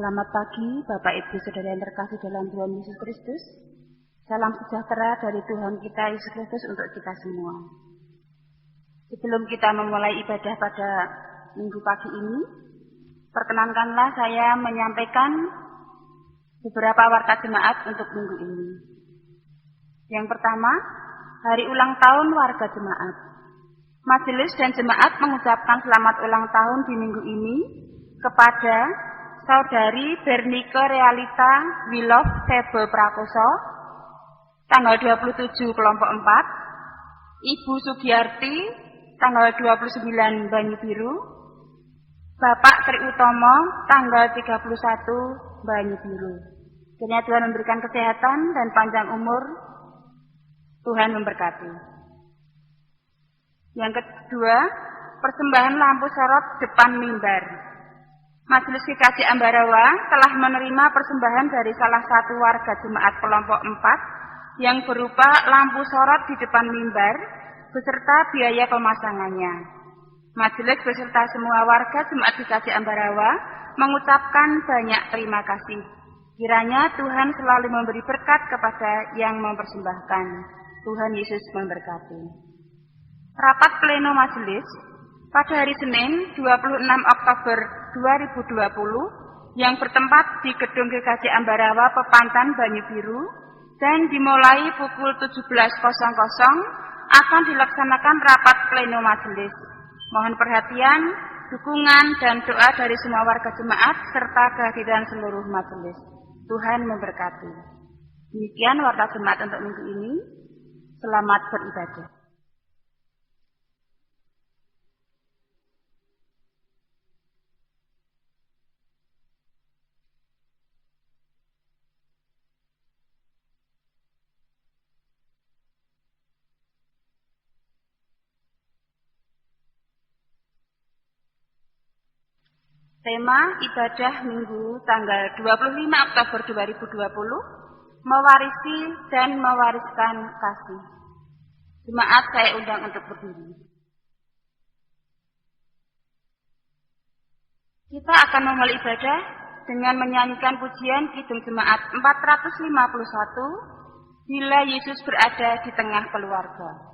Selamat pagi Bapak Ibu Saudara yang terkasih dalam Tuhan Yesus Kristus. Salam sejahtera dari Tuhan kita Yesus Kristus untuk kita semua. Sebelum kita memulai ibadah pada minggu pagi ini, perkenankanlah saya menyampaikan beberapa warta jemaat untuk minggu ini. Yang pertama, hari ulang tahun warga jemaat. Majelis dan jemaat mengucapkan selamat ulang tahun di minggu ini kepada Saudari Bernike Realita Wilov Febe Prakoso, tanggal 27 kelompok 4, Ibu Sugiyarti, tanggal 29 Banyu Biru, Bapak Tri Utomo, tanggal 31 Banyu Biru. Kiranya Tuhan memberikan kesehatan dan panjang umur, Tuhan memberkati. Yang kedua, persembahan lampu sorot depan mimbar. Majelis GKJ Ambarawa telah menerima persembahan dari salah satu warga jemaat kelompok 4 yang berupa lampu sorot di depan mimbar beserta biaya pemasangannya. Majelis beserta semua warga jemaat GKJ Ambarawa mengucapkan banyak terima kasih. Kiranya Tuhan selalu memberi berkat kepada yang mempersembahkan. Tuhan Yesus memberkati. Rapat pleno majelis pada hari Senin 26 Oktober 2020 yang bertempat di Gedung GKJ Ambarawa Pepantan Banyu Biru dan dimulai pukul 17.00 akan dilaksanakan rapat pleno majelis. Mohon perhatian, dukungan dan doa dari semua warga jemaat serta kehadiran seluruh majelis. Tuhan memberkati. Demikian warta jemaat untuk minggu ini. Selamat beribadah. Tema ibadah minggu tanggal 25 Oktober 2020, mewarisi dan mewariskan kasih. Jemaat saya undang untuk berdiri. Kita akan memulai ibadah dengan menyanyikan pujian Kidung Jemaat 451, Bila Yesus Berada di Tengah Keluarga.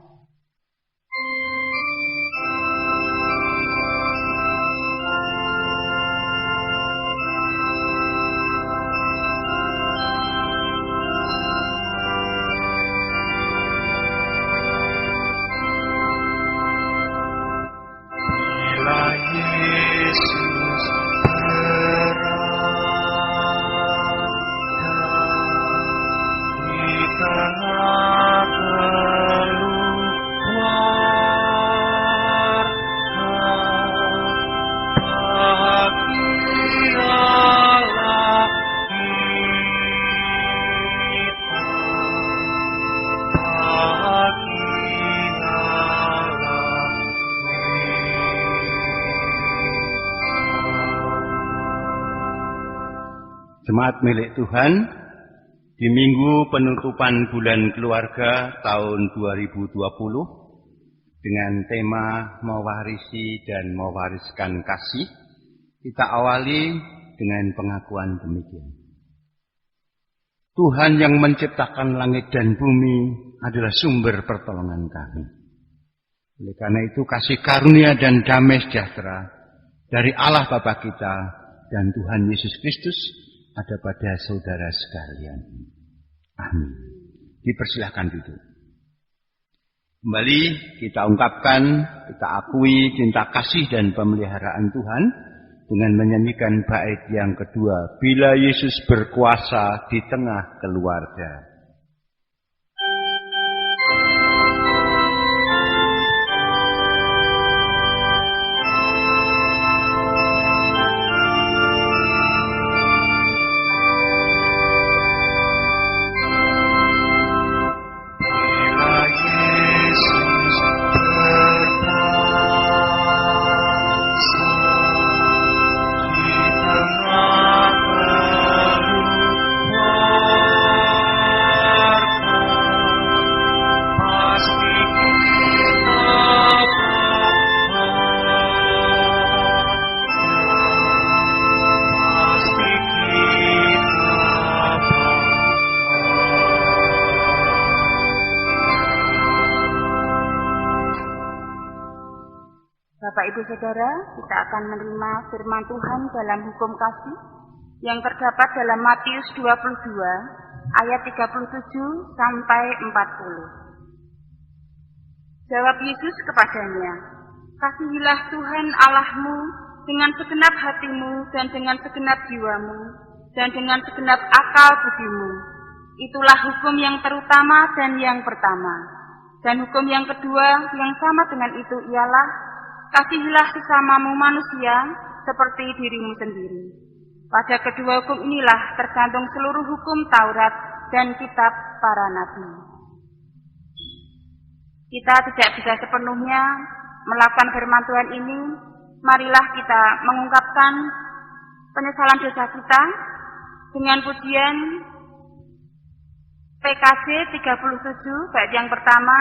Jemaat milik Tuhan, di minggu penutupan bulan keluarga tahun 2020 dengan tema mewarisi dan mewariskan kasih, kita awali dengan pengakuan demikian. Tuhan yang menciptakan langit dan bumi adalah sumber pertolongan kami. Oleh karena itu kasih karunia dan damai sejahtera dari Allah Bapa kita dan Tuhan Yesus Kristus ada pada saudara sekalian. Amin. Dipersilahkan duduk. Kembali kita ungkapkan, kita akui cinta kasih dan pemeliharaan Tuhan dengan menyanyikan bait yang kedua, Bila Yesus Berkuasa di Tengah Keluarga. Bapak Ibu Saudara, kita akan menerima firman Tuhan dalam hukum kasih yang terdapat dalam Matius 22 ayat 37 sampai 40. Jawab Yesus kepadanya, "Kasihilah Tuhan Allahmu dengan segenap hatimu dan dengan segenap jiwamu dan dengan segenap akal budimu. Itulah hukum yang terutama dan yang pertama. Dan hukum yang kedua yang sama dengan itu ialah, kasihilah sesamamu manusia seperti dirimu sendiri. Pada kedua hukum inilah tergantung seluruh hukum Taurat dan kitab para nabi." Kita tidak bisa sepenuhnya melakukan firman Tuhan ini. Marilah kita mengungkapkan penyesalan dosa kita dengan pujian PKJ 37 bait yang pertama,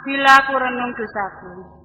"Bila ku renung dosaku."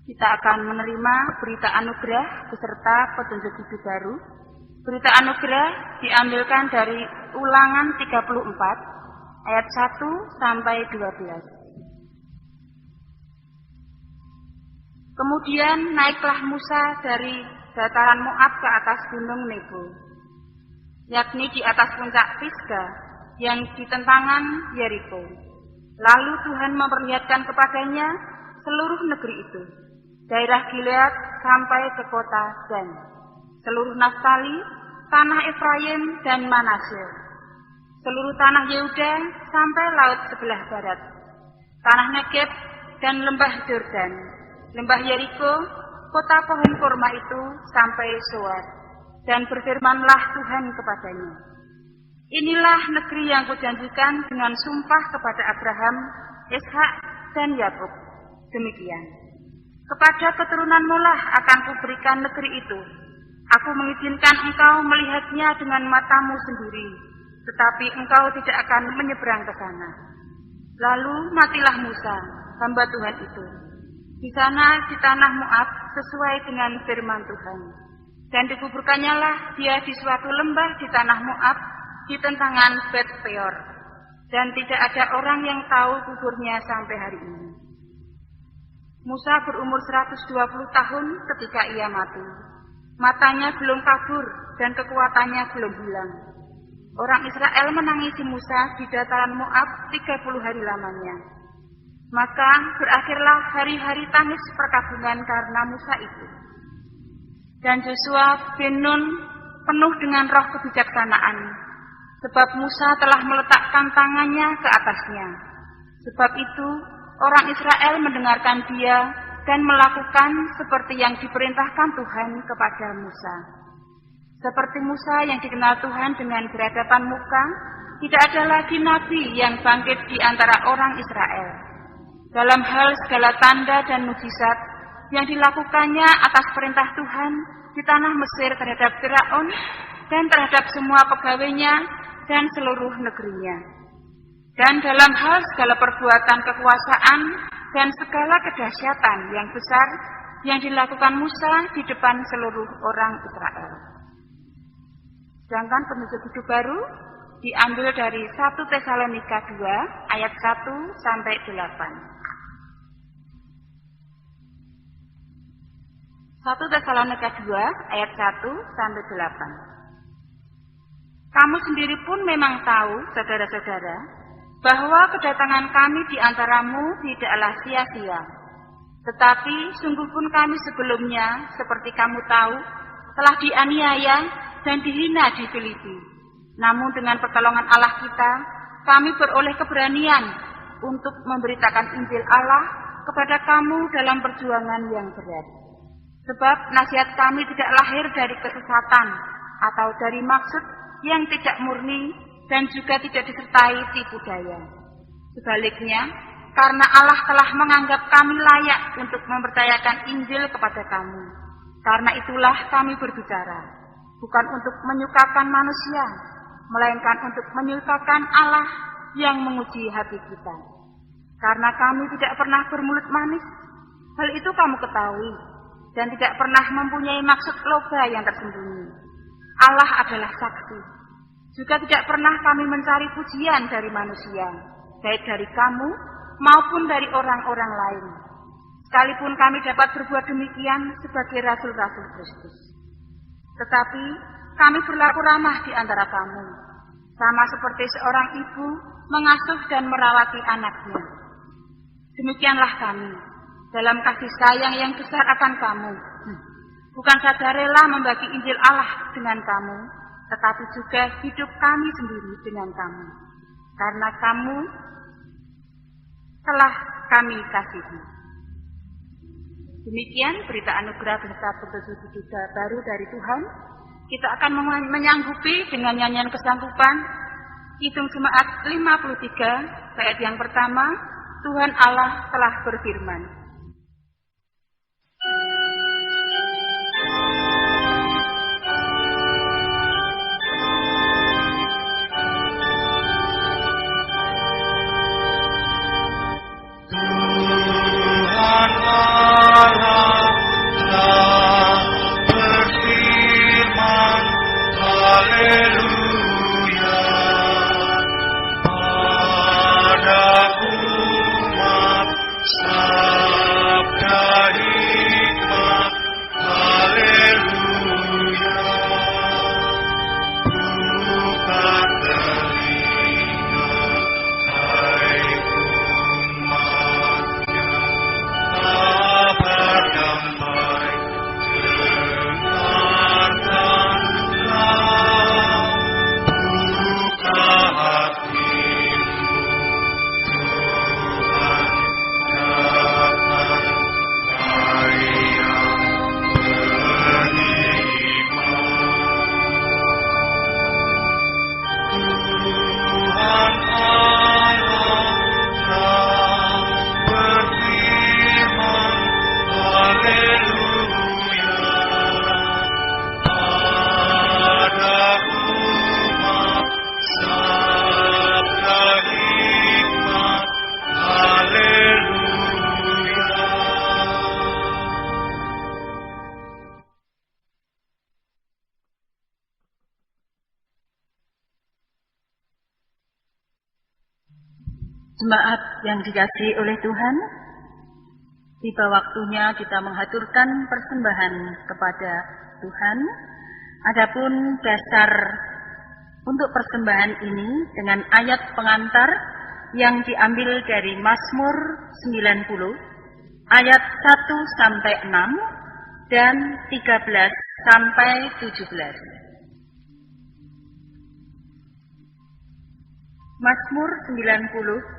Kita akan menerima berita anugerah beserta petunjuk hidup baru. Berita anugerah diambilkan dari Ulangan 34 ayat 1 sampai 12. Kemudian naiklah Musa dari dataran Moab ke atas gunung Nebo, yakni di atas puncak Pisga yang di tentangan Yeriko. Lalu Tuhan memperlihatkan kepadanya seluruh negeri itu, daerah Gilead sampai ke kota Dan, seluruh Naftali, tanah Efraim dan Manasye, seluruh tanah Yehuda sampai laut sebelah barat, tanah Negeb dan lembah Jordan, lembah Yeriko, kota pohon kurma itu sampai Soar. Dan berfirmanlah Tuhan kepadanya, "Inilah negeri yang kujanjikan dengan sumpah kepada Abraham, Ishak dan Yakub. Demikian, kepada keturunanmu lah akan kuberikan negeri itu. Aku mengizinkan engkau melihatnya dengan matamu sendiri, tetapi engkau tidak akan menyeberang ke sana." Lalu matilah Musa, hamba Tuhan itu, di sana di tanah Moab sesuai dengan firman Tuhan. Dan dikuburkannya lah dia di suatu lembah di tanah Moab, di tentangan Bet Peor. Dan tidak ada orang yang tahu kuburnya sampai hari ini. Musa berumur 120 tahun ketika ia mati. Matanya belum kabur dan kekuatannya belum hilang. Orang Israel menangisi Musa di dataran Moab 30 hari lamanya. Maka berakhirlah hari-hari tangis perkabungan karena Musa itu. Dan Joshua bin Nun penuh dengan roh kebijaksanaan, sebab Musa telah meletakkan tangannya ke atasnya. Sebab itu orang Israel mendengarkan dia dan melakukan seperti yang diperintahkan Tuhan kepada Musa. Seperti Musa yang dikenal Tuhan dengan berhadapan muka, tidak ada lagi nabi yang bangkit di antara orang Israel. dalam hal segala tanda dan mukjizat yang dilakukannya atas perintah Tuhan di tanah Mesir terhadap Firaun dan terhadap semua pegawainya dan seluruh negerinya. Dan dalam hal segala perbuatan kekuasaan dan segala kedahsyatan yang besar yang dilakukan Musa di depan seluruh orang Israel. Sedangkan petunjuk hidup baru diambil dari 1 Tesalonika 2 ayat 1 sampai 8. 1 Tesalonika 2 ayat 1 sampai 8. Kamu sendiri pun memang tahu, saudara-saudara, bahwa kedatangan kami di antaramu tidaklah sia-sia. Tetapi sungguh pun kami sebelumnya, seperti kamu tahu, telah dianiaya dan dihina di Filipi. Namun dengan pertolongan Allah kita, kami beroleh keberanian untuk memberitakan Injil Allah kepada kamu dalam perjuangan yang berat. Sebab nasihat kami tidak lahir dari kesesatan atau dari maksud yang tidak murni dan juga tidak disertai tipu daya. Sebaliknya, karena Allah telah menganggap kami layak untuk mempercayakan Injil kepada kamu. Karena itulah kami berbicara, bukan untuk menyukakan manusia, melainkan untuk menyukakan Allah yang menguji hati kita. Karena kami tidak pernah bermulut manis, hal itu kamu ketahui, dan tidak pernah mempunyai maksud loba yang tersembunyi. Allah adalah saksi. Juga tidak pernah kami mencari pujian dari manusia, baik dari kamu maupun dari orang-orang lain. Sekalipun kami dapat berbuat demikian sebagai rasul-rasul Kristus. Tetapi kami berlaku ramah di antara kamu, sama seperti seorang ibu mengasuh dan merawati anaknya. Demikianlah kami, dalam kasih sayang yang besar akan kamu, bukan saja rela membagi Injil Allah dengan kamu, tetapi juga hidup kami sendiri dengan kamu, karena kamu telah kami kasihi. Demikian berita anugerah beserta petunjuk hidup baru dari Tuhan. Kita akan menyanggupi dengan nyanyian kesanggupan Kidung Jemaat 53, ayat yang pertama, Tuhan Allah telah berfirman. Jemaat yang dikasihi oleh Tuhan, tiba waktunya kita menghaturkan persembahan kepada Tuhan. Adapun dasar untuk persembahan ini dengan ayat pengantar yang diambil dari Mazmur 90 ayat 1 sampai 6 dan 13 sampai 17. Mazmur 90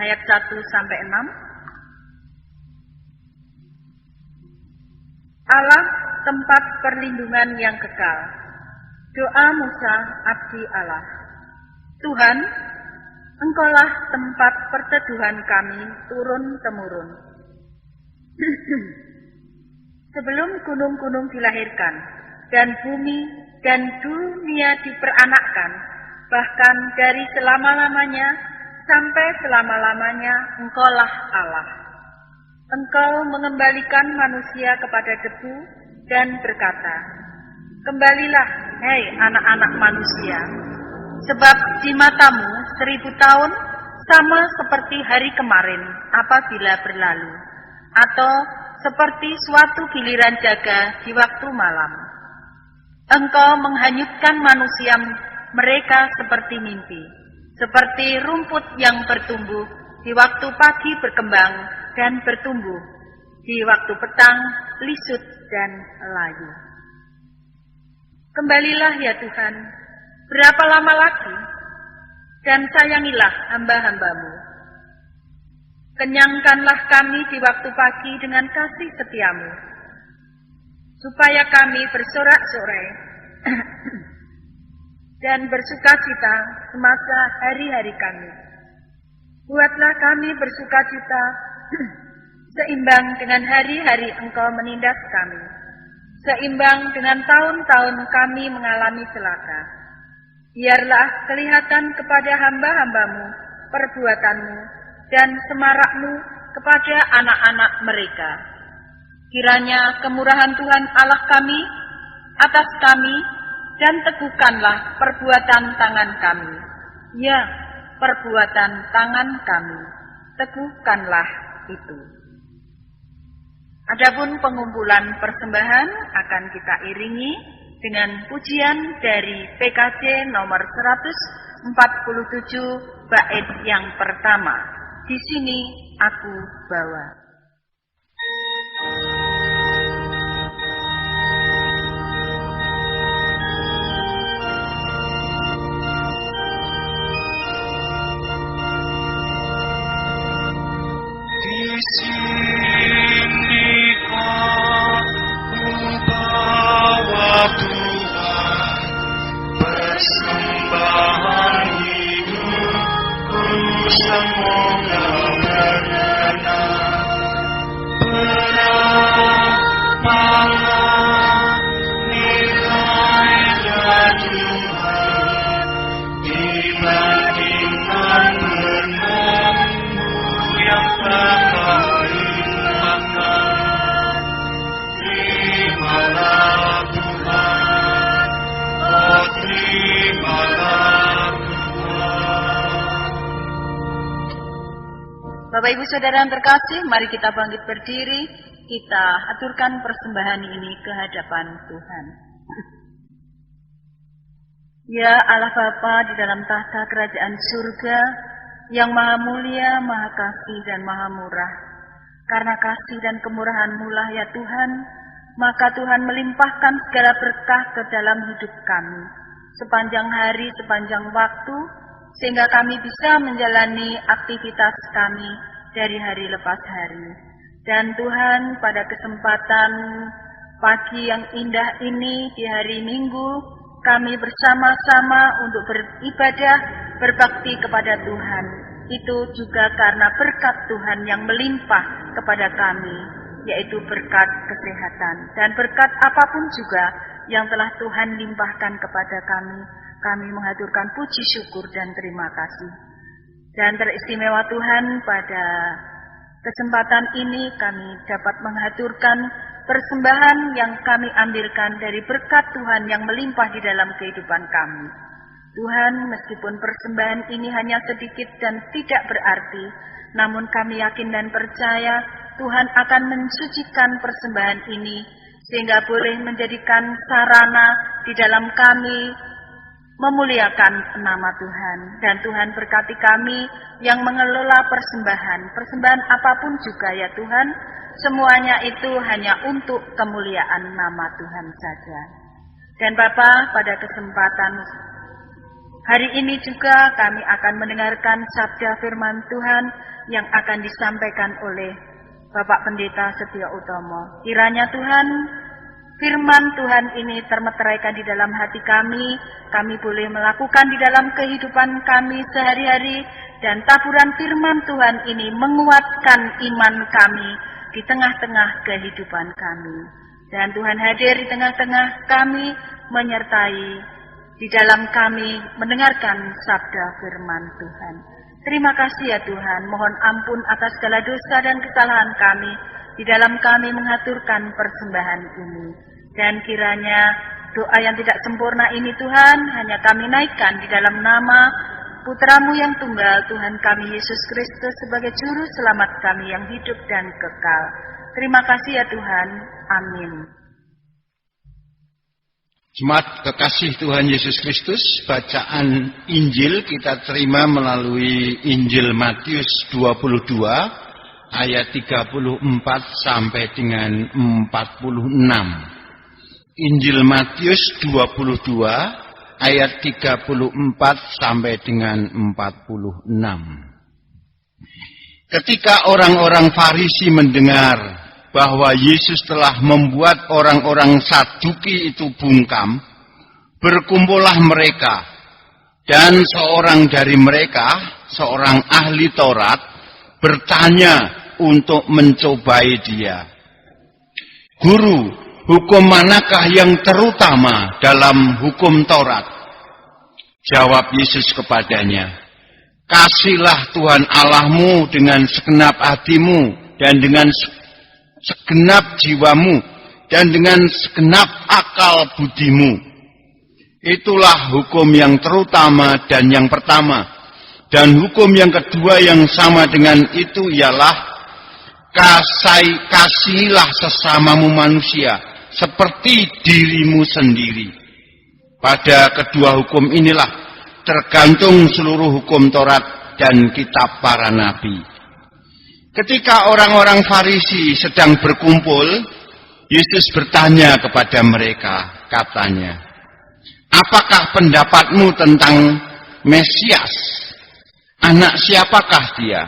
ayat 1 sampai 6. Allah tempat perlindungan yang kekal. Doa Musa abdi Allah. Tuhan, Engkaulah tempat perteduhan kami turun-temurun. Sebelum gunung-gunung dilahirkan, dan bumi dan dunia diperanakkan, bahkan dari selama-lamanya sampai selama-lamanya, Engkaulah Allah. Engkau mengembalikan manusia kepada debu dan berkata, kembalilah, hei anak-anak manusia, sebab di matamu 1000 tahun sama seperti hari kemarin apabila berlalu, atau seperti suatu giliran jaga di waktu malam. Engkau menghanyutkan manusia mereka seperti mimpi, seperti rumput yang bertumbuh di waktu pagi berkembang dan bertumbuh, di waktu petang lisut dan layu. Kembalilah ya Tuhan, berapa lama lagi? Dan sayangilah hamba-hambamu. Kenyangkanlah kami di waktu pagi dengan kasih setiamu, supaya kami bersorak-sorai dan bersukacita semasa hari-hari kami. Buatlah kami bersukacita seimbang dengan hari-hari Engkau menindas kami, seimbang dengan tahun-tahun kami mengalami celaka. Biarlah kelihatan kepada hamba-hambamu perbuatanmu dan semarakmu kepada anak-anak mereka. Kiranya kemurahan Tuhan Allah kami atas kami, dan teguhkanlah perbuatan tangan kami. Ya, perbuatan tangan kami, teguhkanlah itu. Adapun pengumpulan persembahan akan kita iringi dengan pujian dari PKJ nomor 147 bait yang pertama. Di sini aku bawa. Di sini aku bawa Tuhan, persembahan hidupku semoga berapalah nilainya Tuhan dibandingkan benarmu yang telah dimakan. Terimalah Tuhan, oh terimalah Tuhan. Bapak Ibu Saudara yang terkasih, mari kita bangkit berdiri, kita aturkan persembahan ini ke hadapan Tuhan. Ya Allah Bapa di dalam tahta kerajaan surga, yang maha mulia, maha kasih dan maha murah. Karena kasih dan kemurahan-Mu lah ya Tuhan, maka Tuhan melimpahkan segala berkah ke dalam hidup kami, sepanjang hari, sepanjang waktu, sehingga kami bisa menjalani aktivitas kami dari hari lepas hari. Dan Tuhan, pada kesempatan pagi yang indah ini di hari Minggu, kami bersama-sama untuk beribadah, berbakti kepada Tuhan. Itu juga karena berkat Tuhan yang melimpah kepada kami, yaitu berkat kesehatan. Dan berkat apapun juga yang telah Tuhan limpahkan kepada kami mengaturkan puji syukur dan terima kasih. Dan teristimewa Tuhan, pada kesempatan ini kami dapat mengaturkan persembahan yang kami ambilkan dari berkat Tuhan yang melimpah di dalam kehidupan kami. Tuhan, meskipun persembahan ini hanya sedikit dan tidak berarti, namun kami yakin dan percaya Tuhan akan mensucikan persembahan ini, sehingga boleh menjadikan sarana di dalam kami memuliakan nama Tuhan. Dan Tuhan berkati kami yang mengelola persembahan apapun juga ya Tuhan, semuanya itu hanya untuk kemuliaan nama Tuhan saja. Dan Bapa, pada kesempatan hari ini juga kami akan mendengarkan sabda firman Tuhan yang akan disampaikan oleh Bapak Pendeta Setia Utomo. Kiranya Tuhan, firman Tuhan ini termeteraikan di dalam hati kami boleh melakukan di dalam kehidupan kami sehari-hari, dan taburan firman Tuhan ini menguatkan iman kami di tengah-tengah kehidupan kami. Dan Tuhan hadir di tengah-tengah kami, menyertai di dalam kami mendengarkan sabda firman Tuhan. Terima kasih ya Tuhan, mohon ampun atas segala dosa dan kesalahan kami di dalam kami mengaturkan persembahan ini. Dan kiranya doa yang tidak sempurna ini Tuhan, hanya kami naikkan di dalam nama Putra-Mu yang tunggal, Tuhan kami Yesus Kristus sebagai juru selamat kami yang hidup dan kekal. Terima kasih ya Tuhan. Amin. Jemaat kekasih Tuhan Yesus Kristus, bacaan Injil kita terima melalui Injil Matius 22 ayat 34 sampai dengan 46. Injil Matius 22 ayat 34 sampai dengan 46. Ketika orang-orang Farisi mendengar bahwa Yesus telah membuat orang-orang Saduki itu bungkam, berkumpullah mereka, dan seorang dari mereka, seorang ahli Taurat, bertanya untuk mencobai dia. Guru, hukum manakah yang terutama dalam hukum Taurat? Jawab Yesus kepadanya, kasihlah Tuhan Allahmu dengan segenap hatimu dan dengan segenap jiwamu dan dengan segenap akal budimu. Itulah hukum yang terutama dan yang pertama. Dan hukum yang kedua yang sama dengan itu ialah kasihilah sesamamu manusia seperti dirimu sendiri. Pada kedua hukum inilah tergantung seluruh hukum Taurat dan kitab para nabi. Ketika orang-orang Farisi sedang berkumpul, Yesus bertanya kepada mereka, katanya, apakah pendapatmu tentang Mesias? Anak siapakah dia?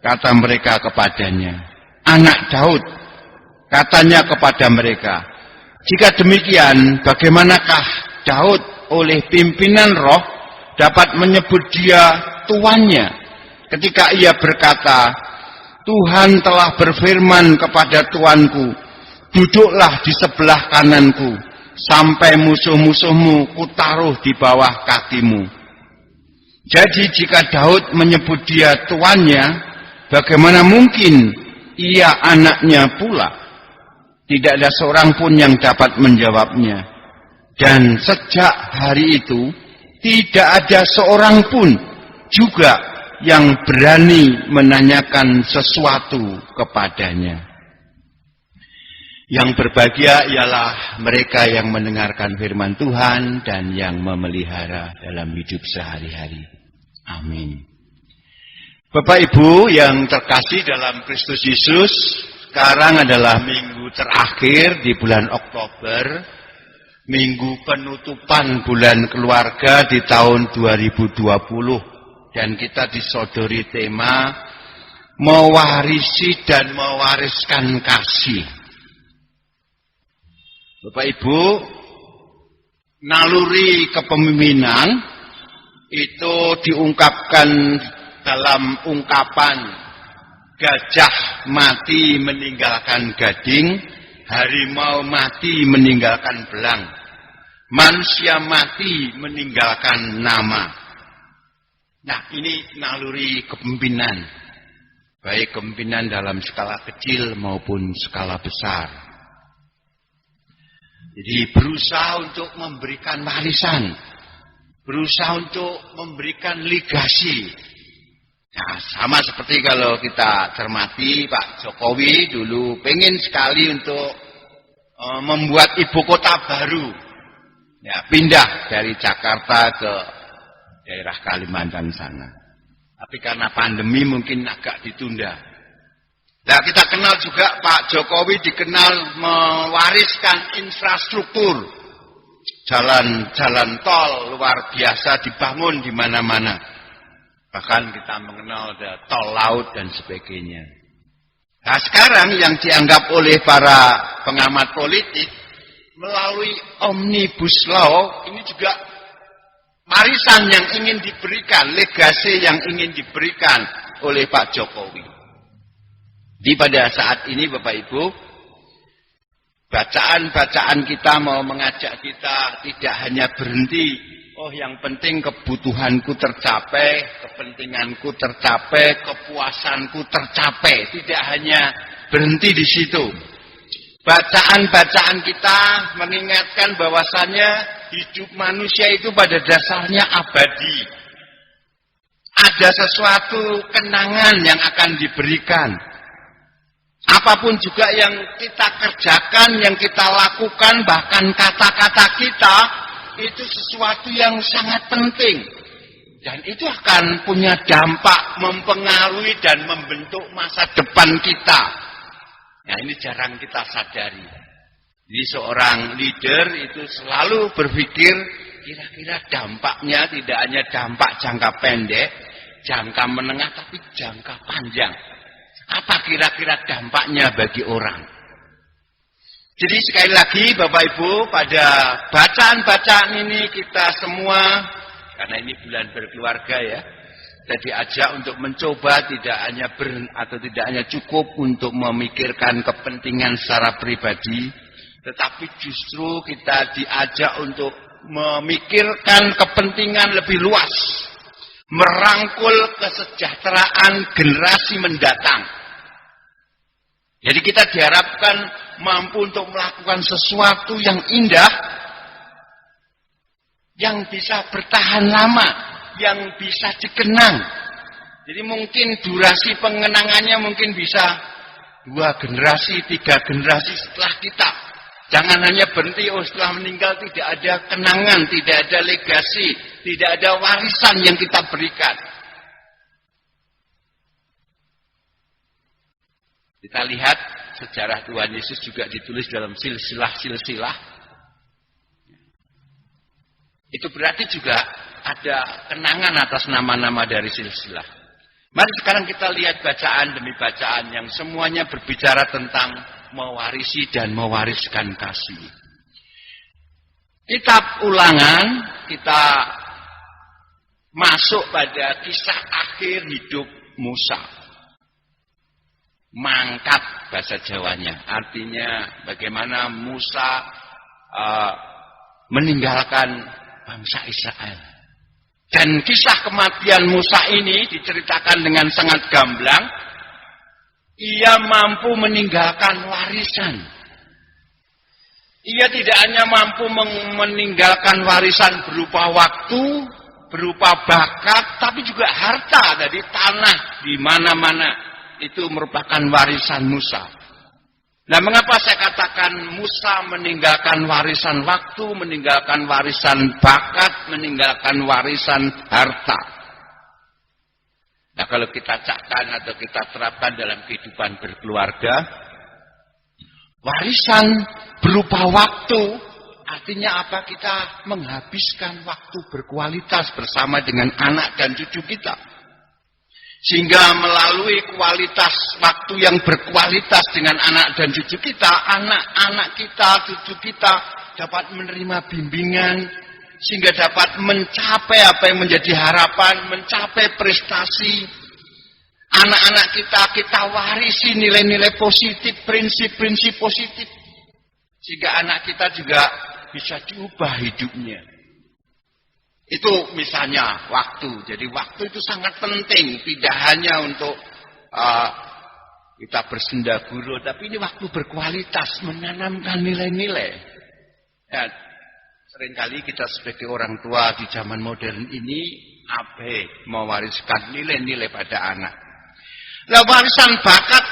Kata mereka kepadanya, anak Daud. Katanya kepada mereka, jika demikian, bagaimanakah Daud oleh pimpinan roh dapat menyebut dia tuannya ketika ia berkata, Tuhan telah berfirman kepada Tuanku, duduklah di sebelah kananku, sampai musuh-musuhmu kutaruh di bawah kakimu. Jadi jika Daud menyebut dia tuannya, bagaimana mungkin ia anaknya pula? Tidak ada seorang pun yang dapat menjawabnya. Dan sejak hari itu, tidak ada seorang pun juga yang berani menanyakan sesuatu kepadanya. Yang berbahagia ialah mereka yang mendengarkan firman Tuhan dan yang memelihara dalam hidup sehari-hari. Amin. Bapak Ibu yang terkasih dalam Kristus Yesus, sekarang adalah minggu terakhir di bulan Oktober, minggu penutupan bulan keluarga di tahun 2020. Dan kita disodori tema mewarisi dan mewariskan kasih. Bapak Ibu, naluri kepemimpinan itu diungkapkan dalam ungkapan gajah mati meninggalkan gading, harimau mati meninggalkan belang, manusia mati meninggalkan nama. Nah, ini naluri kepemimpinan, baik kepemimpinan dalam skala kecil maupun skala besar. Jadi berusaha untuk memberikan warisan, berusaha untuk memberikan legasi. Nah, sama seperti kalau kita cermati Pak Jokowi dulu pengen sekali untuk membuat ibu kota baru, ya, pindah dari Jakarta ke daerah Kalimantan sana. Tapi karena pandemi mungkin agak ditunda. Nah, kita kenal juga Pak Jokowi dikenal mewariskan infrastruktur. Jalan-jalan tol luar biasa dibangun di mana-mana. Bahkan kita mengenal ada tol laut dan sebagainya. Nah, sekarang yang dianggap oleh para pengamat politik melalui Omnibus Law ini juga warisan yang ingin diberikan, legasi yang ingin diberikan oleh Pak Jokowi. Di pada saat ini Bapak Ibu, bacaan-bacaan kita mau mengajak kita tidak hanya berhenti, oh yang penting kebutuhanku tercapai, kepentinganku tercapai, kepuasanku tercapai. Tidak hanya berhenti di situ. Bacaan-bacaan kita mengingatkan bahwasannya hidup manusia itu pada dasarnya abadi. Ada sesuatu kenangan yang akan diberikan. Apapun juga yang kita kerjakan, yang kita lakukan, bahkan kata-kata kita, itu sesuatu yang sangat penting. Dan itu akan punya dampak, mempengaruhi dan membentuk masa depan kita. Nah, ini jarang kita sadari. Jadi seorang leader itu selalu berpikir, kira-kira dampaknya tidak hanya dampak jangka pendek, jangka menengah, tapi jangka panjang. Apa kira-kira dampaknya bagi orang? Jadi sekali lagi Bapak Ibu, pada bacaan-bacaan ini kita semua, karena ini bulan berkeluarga ya, kita diajak untuk mencoba tidak hanya cukup untuk memikirkan kepentingan secara pribadi, tetapi justru kita diajak untuk memikirkan kepentingan lebih luas, merangkul kesejahteraan generasi mendatang. Jadi kita diharapkan mampu untuk melakukan sesuatu yang indah, yang bisa bertahan lama, yang bisa dikenang. Jadi mungkin durasi pengenangannya mungkin bisa 2 generasi, 3 generasi setelah kita. Jangan hanya berhenti, setelah meninggal tidak ada kenangan, tidak ada legasi, tidak ada warisan yang kita berikan. Kita lihat sejarah Tuhan Yesus juga ditulis dalam silsilah-silsilah. Itu berarti juga ada kenangan atas nama-nama dari silsilah. Mari sekarang kita lihat bacaan demi bacaan yang semuanya berbicara tentang mewarisi dan mewariskan kasih. Kitab Ulangan kita masuk pada kisah akhir hidup Musa. Mangkat bahasa Jawanya, artinya bagaimana Musa meninggalkan bangsa Israel. Dan kisah kematian Musa ini diceritakan dengan sangat gamblang. Ia mampu meninggalkan warisan. Ia tidak hanya mampu meninggalkan warisan berupa waktu, berupa bakat, tapi juga harta dari tanah di mana-mana. Itu merupakan warisan Musa. Nah, mengapa saya katakan Musa meninggalkan warisan waktu, meninggalkan warisan bakat, meninggalkan warisan harta? Nah, kalau kita cakkan atau kita terapkan dalam kehidupan berkeluarga, warisan berupa waktu, artinya apa? Kita menghabiskan waktu berkualitas bersama dengan anak dan cucu kita. Sehingga melalui kualitas waktu yang berkualitas dengan anak dan cucu kita, anak-anak kita, cucu kita dapat menerima bimbingan, sehingga dapat mencapai apa yang menjadi harapan, mencapai prestasi. Anak-anak kita warisi nilai-nilai positif, prinsip-prinsip positif. Sehingga anak kita juga bisa diubah hidupnya. Itu misalnya waktu. Jadi waktu itu sangat penting. Tidak hanya untuk kita bersenda guru, tapi ini waktu berkualitas, menanamkan nilai-nilai. Ya, seringkali kita sebagai orang tua di zaman modern ini mewariskan nilai-nilai pada anak. Nah, warisan bakat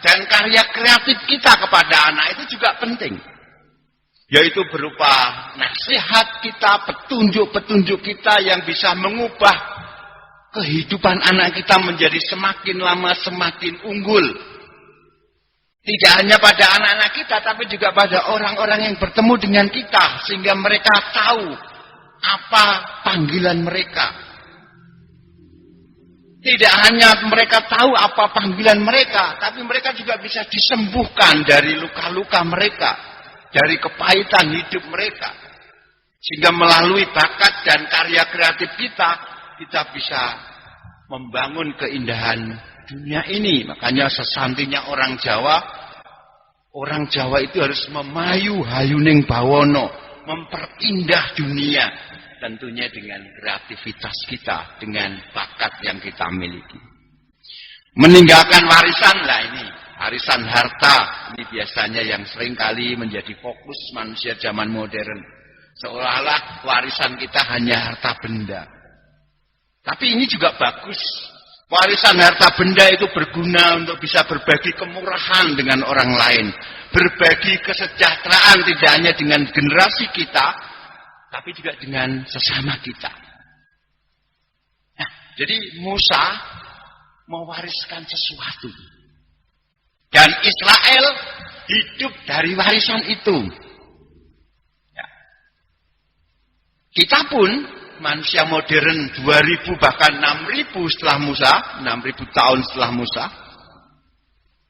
dan karya kreatif kita kepada anak itu juga penting. Yaitu berupa nasihat kita, petunjuk-petunjuk kita yang bisa mengubah kehidupan anak kita menjadi semakin lama semakin unggul. Tidak hanya pada anak-anak kita, tapi juga pada orang-orang yang bertemu dengan kita. Sehingga mereka tahu apa panggilan mereka. Tidak hanya mereka tahu apa panggilan mereka, tapi mereka juga bisa disembuhkan dari luka-luka mereka. Dari kepahitan hidup mereka. Sehingga melalui bakat dan karya kreatif kita bisa membangun keindahan dunia ini. Makanya sesantinya orang Jawa itu harus memayu hayuning bawono, memperindah dunia. Tentunya dengan kreativitas kita, dengan bakat yang kita miliki. Meninggalkan warisan lah ini, warisan harta. Ini biasanya yang seringkali menjadi fokus manusia zaman modern. Seolah-olah warisan kita hanya harta benda. Tapi ini juga bagus. Warisan harta benda itu berguna untuk bisa berbagi kemurahan dengan orang lain. Berbagi kesejahteraan tidak hanya dengan generasi kita, tapi juga dengan sesama kita. Nah, jadi Musa mewariskan sesuatu. Dan Israel hidup dari warisan itu. Kita pun manusia modern 2000 bahkan 6000 setelah Musa, 6000 tahun setelah Musa,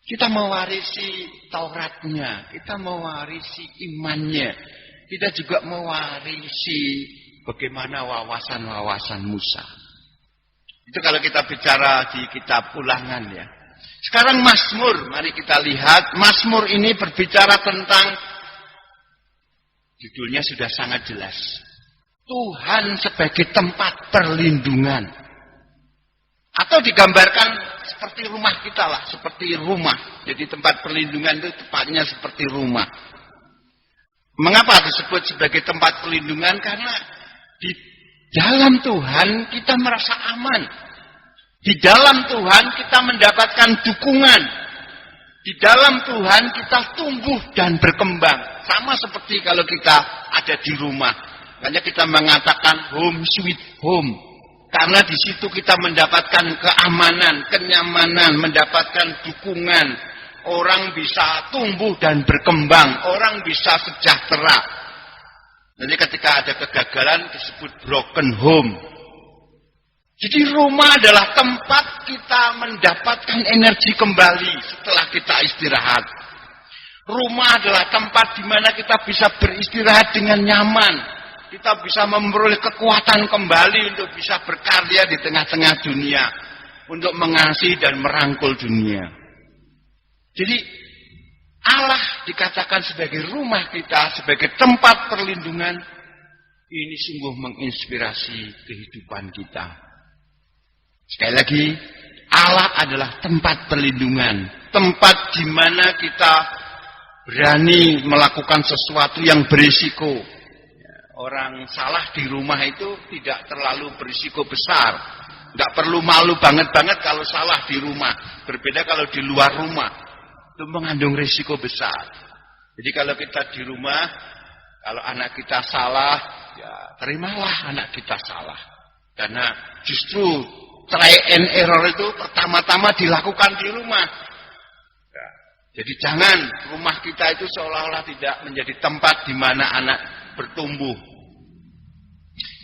kita mewarisi Tauratnya, kita mewarisi imannya, kita juga mewarisi bagaimana wawasan-wawasan Musa. Itu kalau kita bicara di kitab Ulangan ya. Sekarang Mazmur, mari kita lihat. Mazmur ini berbicara tentang, judulnya sudah sangat jelas. Tuhan sebagai tempat perlindungan. Atau digambarkan seperti rumah kita lah, seperti rumah. Jadi tempat perlindungan itu tepatnya seperti rumah. Mengapa disebut sebagai tempat perlindungan? Karena di dalam Tuhan kita merasa aman. Di dalam Tuhan kita mendapatkan dukungan. Di dalam Tuhan kita tumbuh dan berkembang. Sama seperti kalau kita ada di rumah. Makanya kita mengatakan home sweet home. Karena di situ kita mendapatkan keamanan, kenyamanan, mendapatkan dukungan. Orang bisa tumbuh dan berkembang. Orang bisa sejahtera. Jadi ketika ada kegagalan disebut broken home. Jadi rumah adalah tempat kita mendapatkan energi kembali setelah kita istirahat. Rumah adalah tempat di mana kita bisa beristirahat dengan nyaman. Kita bisa memperoleh kekuatan kembali untuk bisa berkarya di tengah-tengah dunia. Untuk mengasihi dan merangkul dunia. Jadi Allah dikatakan sebagai rumah kita, sebagai tempat perlindungan. Ini sungguh menginspirasi kehidupan kita. Sekali lagi, Allah adalah tempat perlindungan. Tempat di mana kita berani melakukan sesuatu yang berisiko. Orang salah di rumah itu tidak terlalu berisiko besar. Tidak perlu malu banget-banget kalau salah di rumah. Berbeda kalau di luar rumah. Itu mengandung risiko besar. Jadi kalau kita di rumah, kalau anak kita salah, ya terimalah anak kita salah. Karena justru try and error itu pertama-tama dilakukan di rumah. Ya, jadi jangan rumah kita itu seolah-olah tidak menjadi tempat di mana anak bertumbuh.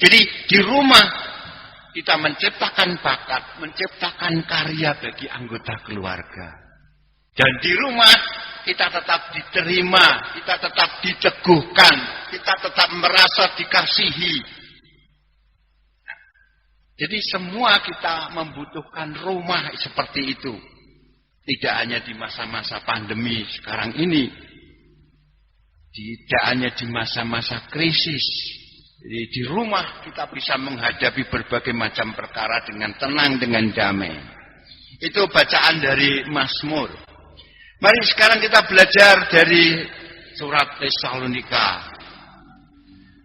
Jadi di rumah kita menciptakan bakat, menciptakan karya bagi anggota keluarga. Dan di rumah kita tetap diterima, kita tetap diteguhkan, kita tetap merasa dikasihi. Jadi semua kita membutuhkan rumah seperti itu. Tidak hanya di masa-masa pandemi sekarang ini. Tidak hanya di masa-masa krisis. Jadi di rumah kita bisa menghadapi berbagai macam perkara dengan tenang, dengan damai. Itu bacaan dari Mazmur. Mari sekarang kita belajar dari surat Tesalonika.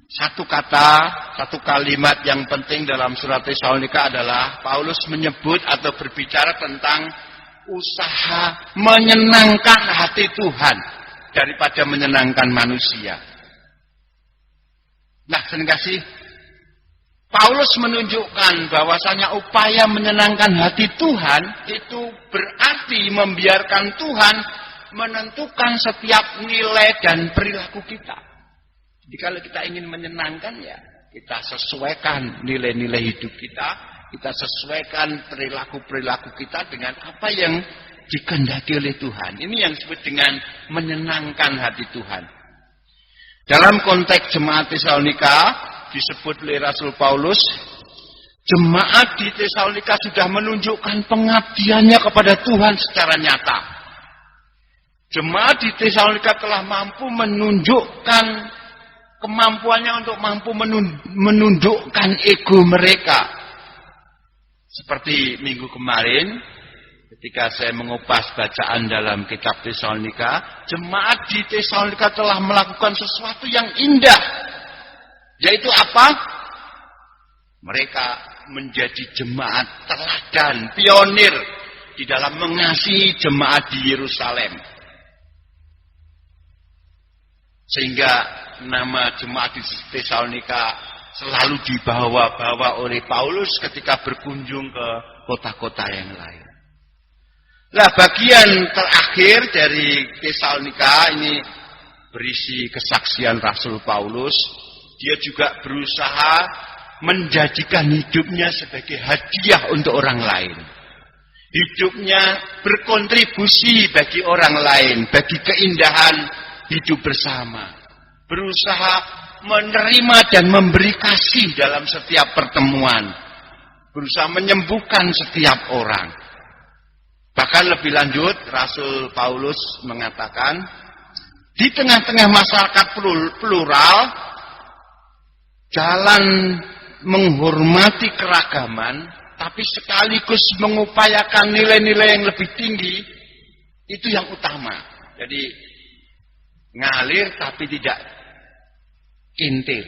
Satu kata, satu kalimat yang penting dalam surat Tesalonika adalah Paulus menyebut atau berbicara tentang usaha menyenangkan hati Tuhan daripada menyenangkan manusia. Nah, terima kasih. Paulus menunjukkan bahwasanya upaya menyenangkan hati Tuhan itu berarti membiarkan Tuhan menentukan setiap nilai dan perilaku kita. Jadi kalau kita ingin menyenangkan ya, kita sesuaikan nilai-nilai hidup kita, kita sesuaikan perilaku-perilaku kita dengan apa yang dikehendaki oleh Tuhan. Ini yang disebut dengan menyenangkan hati Tuhan. Dalam konteks jemaat Tesalonika disebut oleh Rasul Paulus, jemaat di Tesalonika sudah menunjukkan pengabdiannya kepada Tuhan secara nyata. Jemaat di Tesalonika telah mampu menunjukkan kemampuannya untuk mampu menundukkan ego mereka. Seperti minggu kemarin, ketika saya mengupas bacaan dalam kitab Tesalonika, jemaat di Tesalonika telah melakukan sesuatu yang indah. Yaitu apa? Mereka menjadi jemaat teladan, pionir di dalam mengasihi jemaat di Yerusalem. Sehingga nama jemaat di Tesalonika selalu dibawa-bawa oleh Paulus ketika berkunjung ke kota-kota yang lain. Nah, bagian terakhir dari Tesalonika ini berisi kesaksian Rasul Paulus. Dia juga berusaha menjadikan hidupnya sebagai hadiah untuk orang lain. Hidupnya berkontribusi bagi orang lain, bagi keindahan hidup bersama. Berusaha menerima dan memberi kasih dalam setiap pertemuan. Berusaha menyembuhkan setiap orang. Bahkan lebih lanjut, Rasul Paulus mengatakan, di tengah-tengah masyarakat plural, jalan menghormati keragaman, tapi sekaligus mengupayakan nilai-nilai yang lebih tinggi, itu yang utama. Jadi, ngalir tapi tidak kintir.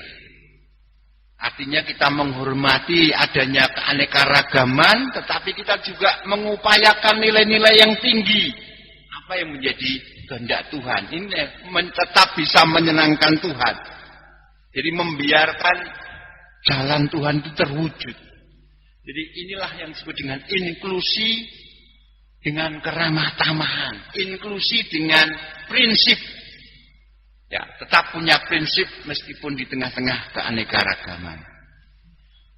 Artinya kita menghormati adanya keanekaragaman, tetapi kita juga mengupayakan nilai-nilai yang tinggi. Apa yang menjadi kehendak Tuhan? Ini tetap bisa menyenangkan Tuhan. Jadi membiarkan jalan Tuhan itu terwujud. Jadi inilah yang disebut dengan inklusi dengan keramah tamahan. Inklusi dengan prinsip. Ya, tetap punya prinsip meskipun di tengah-tengah keanekaragaman.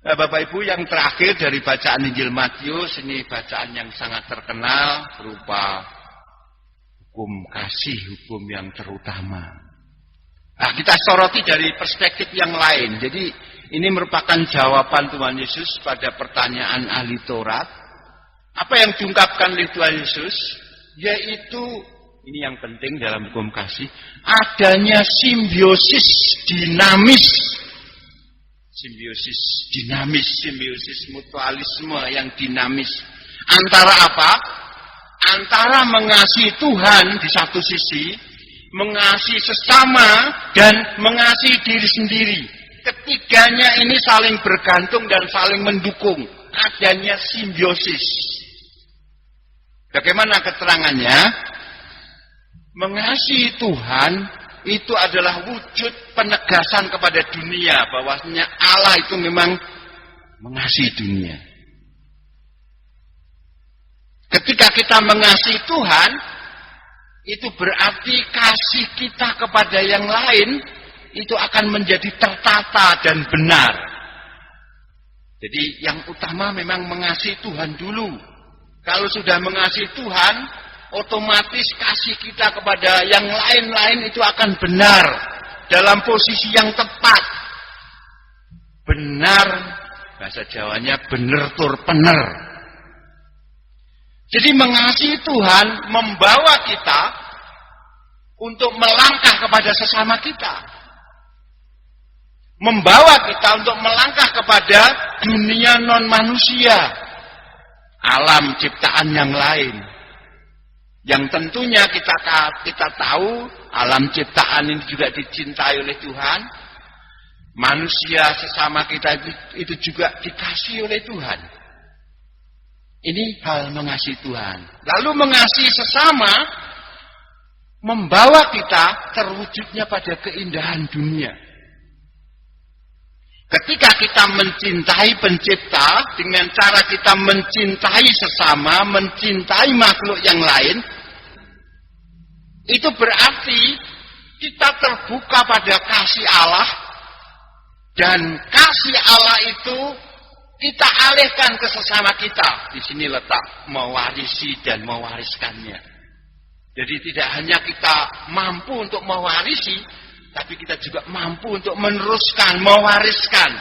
Nah, Bapak Ibu, yang terakhir dari bacaan Injil Matius, ini bacaan yang sangat terkenal berupa hukum kasih, hukum yang terutama. Nah, kita soroti dari perspektif yang lain. Jadi, ini merupakan jawaban Tuhan Yesus pada pertanyaan ahli Taurat. Apa yang diungkapkan oleh Tuhan Yesus? Yaitu, ini yang penting dalam hukum kasih, adanya simbiosis dinamis. Simbiosis mutualisme yang dinamis. Antara apa? Antara mengasihi Tuhan di satu sisi, mengasihi sesama, dan mengasihi diri sendiri. Ketiganya ini saling bergantung dan saling mendukung. Adanya simbiosis. Bagaimana keterangannya? Mengasihi Tuhan itu adalah wujud penegasan kepada dunia bahwasanya Allah itu memang mengasihi dunia. Ketika kita mengasihi Tuhan, itu berarti kasih kita kepada yang lain itu akan menjadi tertata dan benar. Jadi yang utama memang mengasihi Tuhan dulu. Kalau sudah mengasihi Tuhan, otomatis kasih kita kepada yang lain-lain itu akan benar dalam posisi yang tepat. Benar, bahasa Jawanya bener tur pener. Jadi mengasihi Tuhan membawa kita untuk melangkah kepada sesama kita. Membawa kita untuk melangkah kepada dunia non manusia, alam ciptaan yang lain. Yang tentunya kita tahu alam ciptaan ini juga dicintai oleh Tuhan. Manusia sesama kita itu juga dikasihi oleh Tuhan. Ini hal mengasihi Tuhan. Lalu mengasihi sesama membawa kita terwujudnya pada keindahan dunia. Ketika kita mencintai pencipta dengan cara kita mencintai sesama, mencintai makhluk yang lain, itu berarti kita terbuka pada kasih Allah, dan kasih Allah itu kita alihkan ke sesama kita. Di sini letak mewarisi dan mewariskannya. Jadi tidak hanya kita mampu untuk mewarisi, tapi kita juga mampu untuk meneruskan, mewariskan.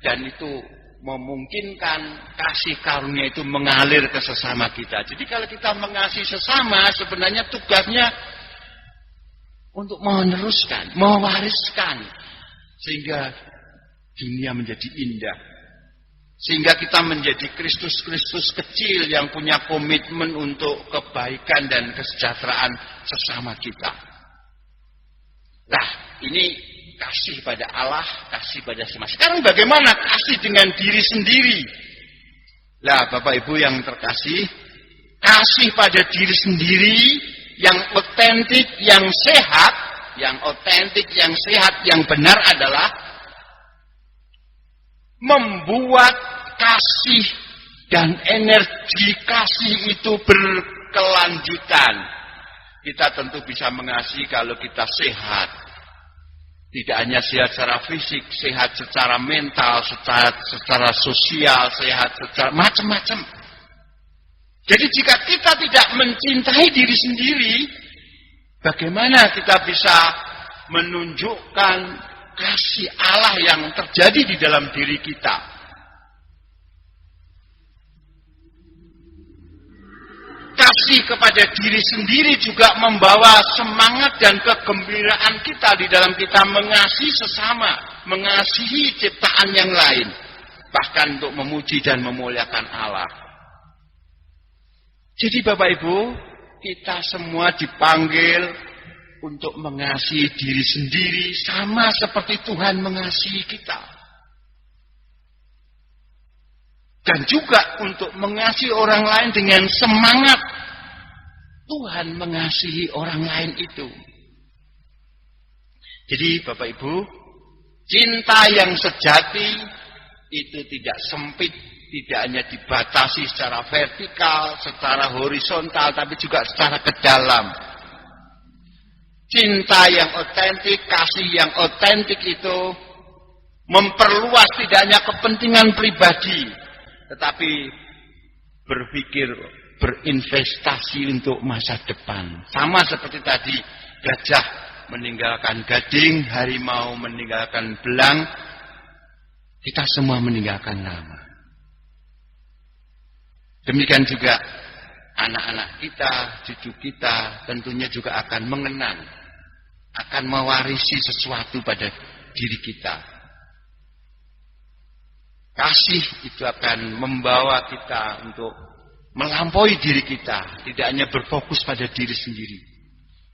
Dan itu memungkinkan kasih karunia itu mengalir ke sesama kita. Jadi kalau kita mengasihi sesama, sebenarnya tugasnya untuk meneruskan, mewariskan, sehingga dunia menjadi indah. Sehingga kita menjadi Kristus-Kristus kecil yang punya komitmen untuk kebaikan dan kesejahteraan sesama kita. Nah, ini kasih pada Allah, kasih pada sesama. Sekarang bagaimana kasih dengan diri sendiri? Lah, Bapak Ibu yang terkasih, kasih pada diri sendiri yang otentik, yang sehat, yang benar adalah membuat kasih dan energi kasih itu berkelanjutan. Kita tentu bisa mengasihi kalau kita sehat. Tidak hanya sehat secara fisik, sehat secara mental, secara sosial, sehat secara macam-macam. Jadi jika kita tidak mencintai diri sendiri, bagaimana kita bisa menunjukkan kasih Allah yang terjadi di dalam diri kita? Kasih kepada diri sendiri juga membawa semangat dan kegembiraan kita di dalam kita mengasihi sesama, mengasihi ciptaan yang lain, bahkan untuk memuji dan memuliakan Allah. Jadi Bapak Ibu, kita semua dipanggil untuk mengasihi diri sendiri sama seperti Tuhan mengasihi kita. Dan juga untuk mengasihi orang lain dengan semangat Tuhan mengasihi orang lain itu. Jadi Bapak Ibu, cinta yang sejati itu tidak sempit, tidak hanya dibatasi secara vertikal, secara horizontal, tapi juga secara ke dalam. Cinta yang otentik, kasih yang otentik itu memperluas tidak hanya kepentingan pribadi, tetapi berpikir, berinvestasi untuk masa depan. Sama seperti tadi, gajah meninggalkan gading, harimau meninggalkan belang, kita semua meninggalkan nama. Demikian juga anak-anak kita, cucu kita tentunya juga akan mengenang, akan mewarisi sesuatu pada diri kita. Kasih itu akan membawa kita untuk melampaui diri kita, tidak hanya berfokus pada diri sendiri.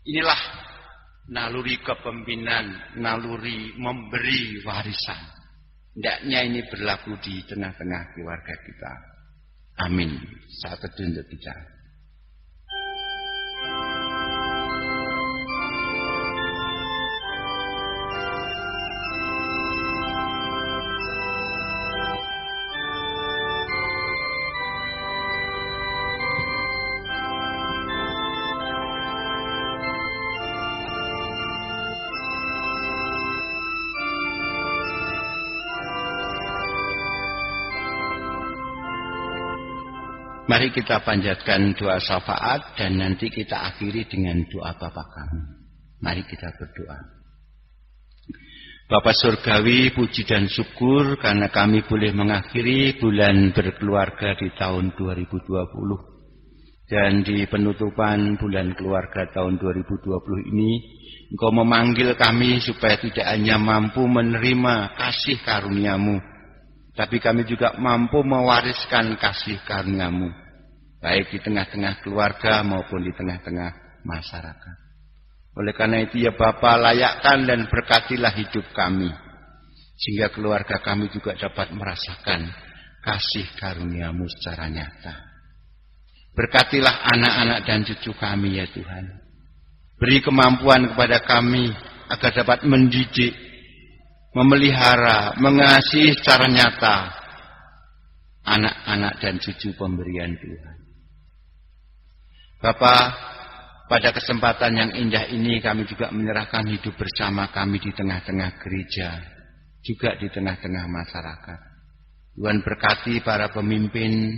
Inilah naluri kepemimpinan, naluri memberi warisan. Hendaknya ini berlaku di tengah-tengah keluarga kita. Amin. Saat teduh untuk bicara. Mari kita panjatkan doa syafaat dan nanti kita akhiri dengan doa Bapa kami. Mari kita berdoa. Bapa Surgawi, puji dan syukur karena kami boleh mengakhiri bulan berkeluarga di tahun 2020. Dan di penutupan bulan keluarga tahun 2020 ini, Engkau memanggil kami supaya tidak hanya mampu menerima kasih karunia-Mu, tapi kami juga mampu mewariskan kasih karunia-Mu, baik di tengah-tengah keluarga maupun di tengah-tengah masyarakat. Oleh karena itu ya Bapa, layakkan dan berkatilah hidup kami, sehingga keluarga kami juga dapat merasakan kasih karunia-Mu secara nyata. Berkatilah anak-anak dan cucu kami ya Tuhan. Beri kemampuan kepada kami agar dapat mendidik, memelihara, mengasihi secara nyata anak-anak dan cucu pemberian Tuhan. Bapa, pada kesempatan yang indah ini kami juga menyerahkan hidup bersama kami di tengah-tengah gereja, juga di tengah-tengah masyarakat. Tuhan berkati para pemimpin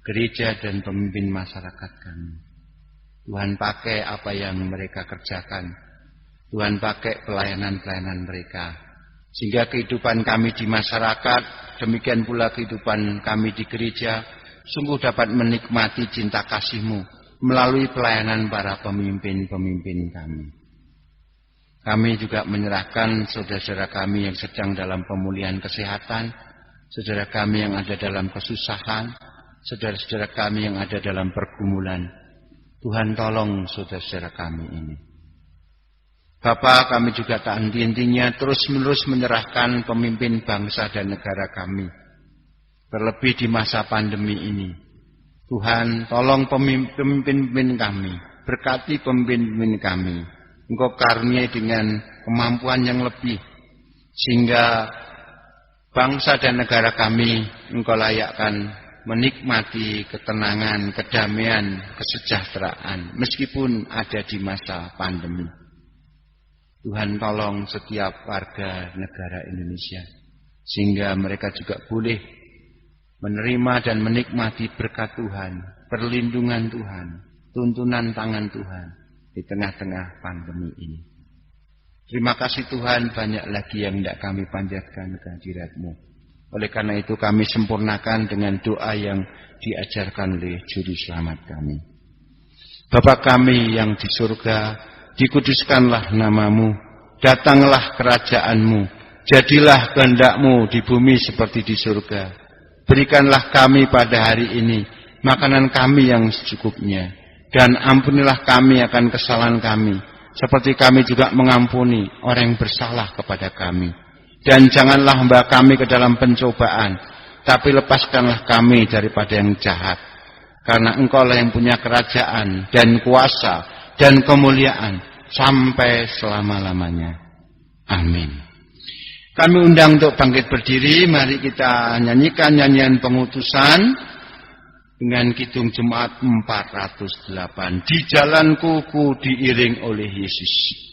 gereja dan pemimpin masyarakat kami. Tuhan pakai apa yang mereka kerjakan Tuhan pakai pelayanan-pelayanan mereka, sehingga kehidupan kami di masyarakat, demikian pula kehidupan kami di gereja, sungguh dapat menikmati cinta kasih-Mu melalui pelayanan para pemimpin-pemimpin kami. Kami juga menyerahkan saudara-saudara kami yang sedang dalam pemulihan kesehatan, saudara kami yang ada dalam kesusahan, saudara-saudara kami yang ada dalam pergumulan. Tuhan tolong saudara-saudara kami ini. Bapa, kami juga tak henti-hentinya terus-menerus menyerahkan pemimpin bangsa dan negara kami. Terlebih di masa pandemi ini. Tuhan, tolong pemimpin-pemimpin kami. Berkati pemimpin kami. Engkau karuniai dengan kemampuan yang lebih. Sehingga bangsa dan negara kami Engkau layakkan menikmati ketenangan, kedamaian, kesejahteraan. Meskipun ada di masa pandemi. Tuhan tolong setiap warga negara Indonesia, sehingga mereka juga boleh menerima dan menikmati berkat Tuhan, perlindungan Tuhan, tuntunan tangan Tuhan di tengah-tengah pandemi ini. Terima kasih Tuhan, banyak lagi yang tidak kami panjatkan kehadirat-Mu. Oleh karena itu kami sempurnakan dengan doa yang diajarkan oleh juru selamat kami. Bapa kami yang di surga, dikuduskanlah nama-Mu, datanglah kerajaan-Mu, jadilah kehendak-Mu di bumi seperti di surga. Berikanlah kami pada hari ini makanan kami yang secukupnya, dan ampunilah kami akan kesalahan kami, seperti kami juga mengampuni orang yang bersalah kepada kami. Dan janganlah membawa kami ke dalam pencobaan, tapi lepaskanlah kami daripada yang jahat. Karena Engkau-lah yang punya kerajaan dan kuasa dan kemuliaan sampai selama-lamanya. Amin. Kami undang untuk bangkit berdiri. Mari kita nyanyikan nyanyian pengutusan dengan kidung Jemaat 408. Di jalanku ku diiring oleh Yesus.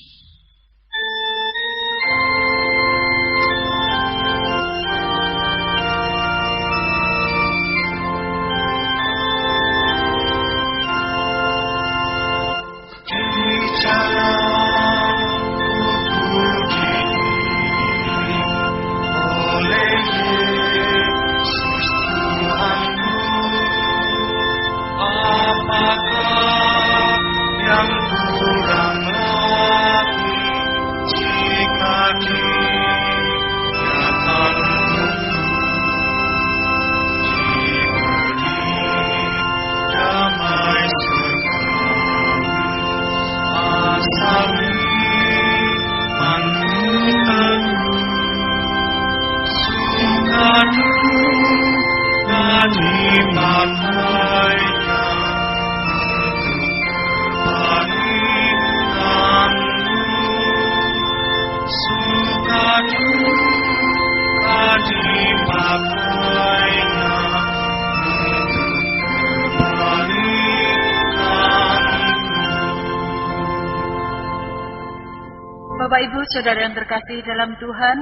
Bapak Ibu Saudara yang terkasih dalam Tuhan,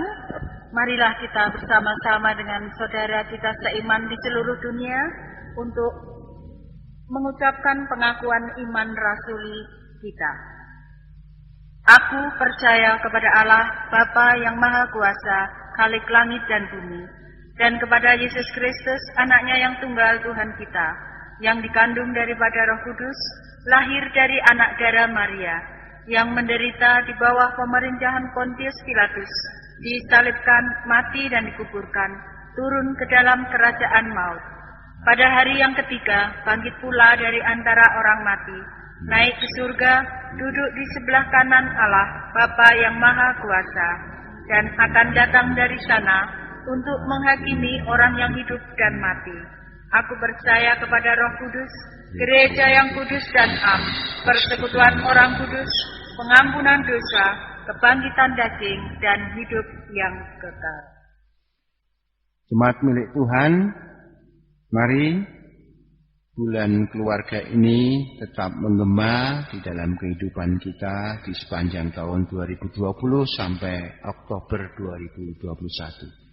marilah kita bersama-sama dengan saudara kita seiman di seluruh dunia untuk mengucapkan pengakuan iman rasuli kita. Aku percaya kepada Allah Bapa yang Maha Kuasa, Khalik langit dan bumi, dan kepada Yesus Kristus, anaknya yang tunggal Tuhan kita, yang dikandung daripada Roh Kudus, lahir dari anak darah Maria, yang menderita di bawah pemerintahan Pontius Pilatus, disalibkan, mati dan dikuburkan, turun ke dalam kerajaan maut. Pada hari yang ketiga, bangkit pula dari antara orang mati, naik ke surga, duduk di sebelah kanan Allah, Bapa yang Maha Kuasa, dan akan datang dari sana untuk menghakimi orang yang hidup dan mati. Aku percaya kepada Roh Kudus, gereja yang kudus dan am, persekutuan orang kudus, pengampunan dosa, kebangkitan daging, dan hidup yang kekal. Jemaat milik Tuhan, mari bulan keluarga ini tetap menggema di dalam kehidupan kita di sepanjang tahun 2020 sampai Oktober 2021.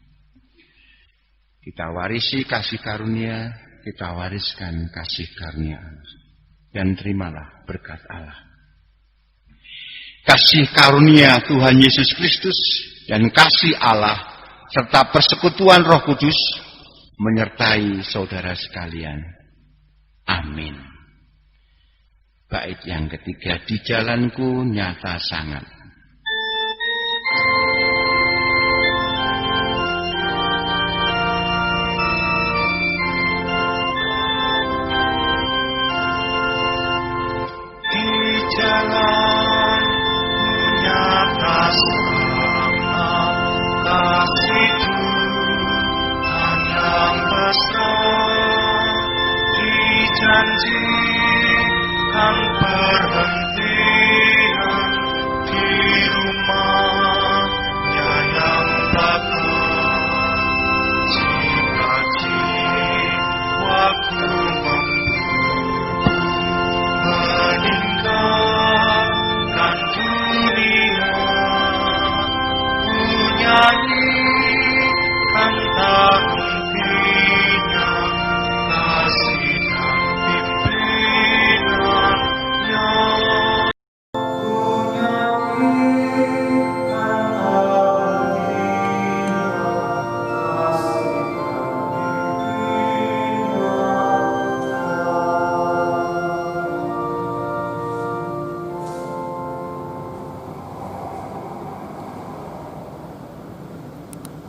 Kita warisi kasih karunia, kita wariskan kasih karunia Allah. Dan terimalah berkat Allah. kasih karunia Tuhan Yesus Kristus dan kasih Allah serta persekutuan Roh Kudus menyertai saudara sekalian. Amin. Bait yang ketiga, di jalanku nyata sangat. Di jalan nyata sangat kasih Tuhan yang besar, dijanjikan perhentian di rumah